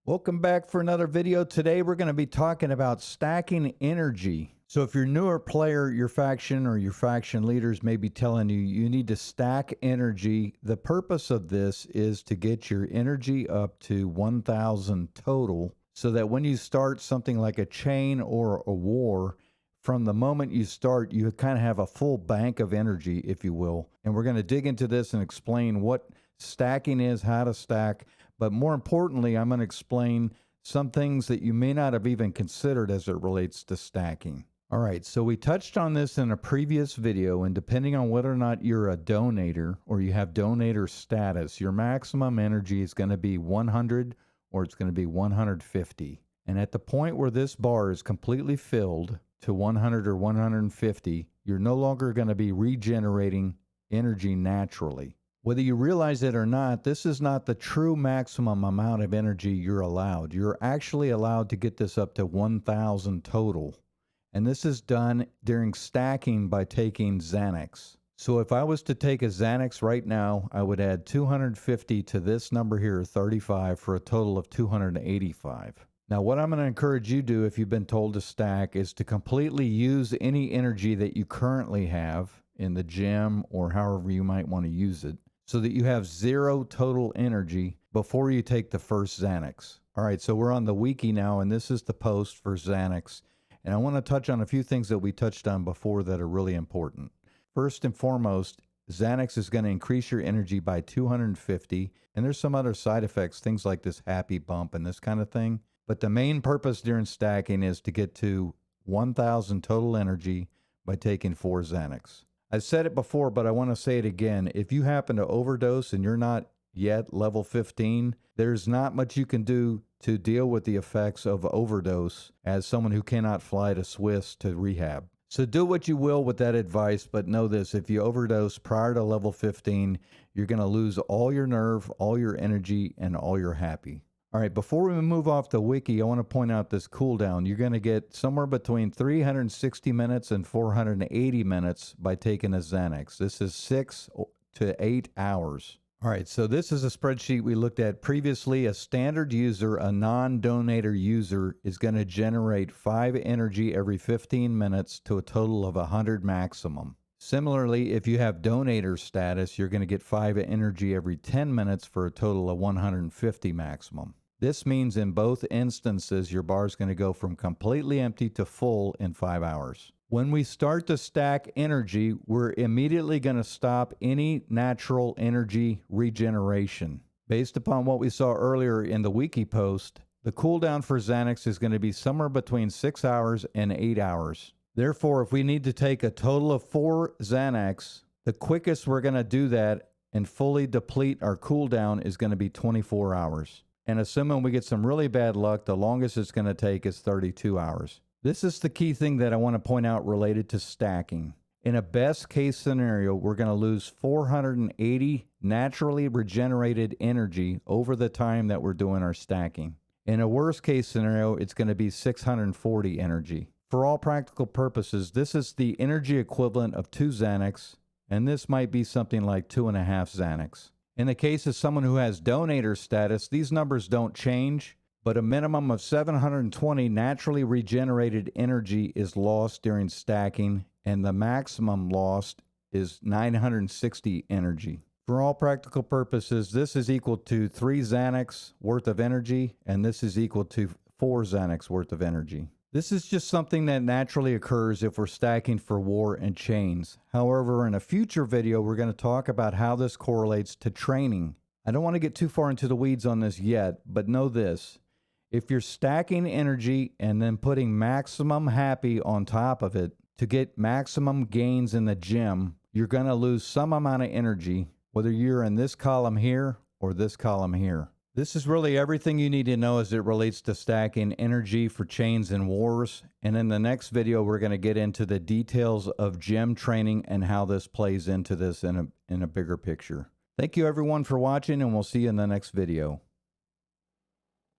Welcome back for another video. Today we're going to be talking about stacking energy. So if you're a newer player, your faction or your faction leaders may be telling you you need to stack energy. The purpose of this is to get your energy up to 1,000 total so that when you start something like a chain or a war, from the moment you start, you kind of have a full bank of energy, if you will. And we're going to dig into this and explain what stacking is, how to stack. But more importantly, I'm going to explain some things that you may not have even considered as it relates to stacking. All right, so we touched on this in a previous video, and depending on whether or not you're a donator or you have donator status, your maximum energy is going to be 100 or it's going to be 150. And at the point where this bar is completely filled to 100 or 150, you're no longer going to be regenerating energy naturally. Whether you realize it or not, this is not the true maximum amount of energy you're allowed. You're actually allowed to get this up to 1,000 total. And this is done during stacking by taking Xanax. So if I was to take a Xanax right now, I would add 250 to this number here, 35, for a total of 285. Now, what I'm going to encourage you to do if you've been told to stack is to completely use any energy that you currently have in the gym or however you might want to use it, so that you have zero total energy before you take the first Xanax. All right, so we're on the wiki now, and this is the post for Xanax. And I want to touch on a few things that we touched on before that are really important. First and foremost, Xanax is going to increase your energy by 250, and there's some other side effects, things like this happy bump and this kind of thing. But the main purpose during stacking is to get to 1,000 total energy by taking 4 Xanax. I've said it before, but I want to say it again. If you happen to overdose and you're not yet level 15, there's not much you can do to deal with the effects of overdose as someone who cannot fly to Swiss to rehab. So do what you will with that advice, but know this: if you overdose prior to level 15, you're going to lose all your nerve, all your energy, and all your happy. All right, before we move off the wiki, I want to point out this cooldown. You're going to get somewhere between 360 minutes and 480 minutes by taking a Xanax. This is 6 to 8 hours. All right, so this is a spreadsheet we looked at previously. A standard user, a non-donator user, is going to generate 5 energy every 15 minutes to a total of 100 maximum. Similarly, if you have donator status, you're going to get 5 energy every 10 minutes for a total of 150 maximum. This means in both instances, your bar is going to go from completely empty to full in 5 hours. When we start to stack energy, we're immediately going to stop any natural energy regeneration. Based upon what we saw earlier in the wiki post, the cooldown for Xanax is going to be somewhere between 6 hours and 8 hours. Therefore, if we need to take a total of 4 Xanax, the quickest we're going to do that and fully deplete our cooldown is going to be 24 hours. And assuming we get some really bad luck, the longest it's going to take is 32 hours. This is the key thing that I want to point out related to stacking. In a best case scenario, we're going to lose 480 naturally regenerated energy over the time that we're doing our stacking. In a worst case scenario, it's going to be 640 energy. For all practical purposes, this is the energy equivalent of 2 Xanax, and this might be something like 2.5 Xanax. In the case of someone who has donator status, these numbers don't change, but a minimum of 720 naturally regenerated energy is lost during stacking, and the maximum lost is 960 energy. For all practical purposes, this is equal to 3 Xanax worth of energy, and this is equal to 4 Xanax worth of energy. This is just something that naturally occurs if we're stacking for war and chains. However, in a future video, we're going to talk about how this correlates to training. I don't want to get too far into the weeds on this yet, but know this: if you're stacking energy and then putting maximum happy on top of it to get maximum gains in the gym, you're going to lose some amount of energy, whether you're in this column here or this column here. This is really everything you need to know as it relates to stacking energy for chains and wars. And in the next video, we're going to get into the details of gym training and how this plays into this in a bigger picture. Thank you everyone for watching, and we'll see you in the next video.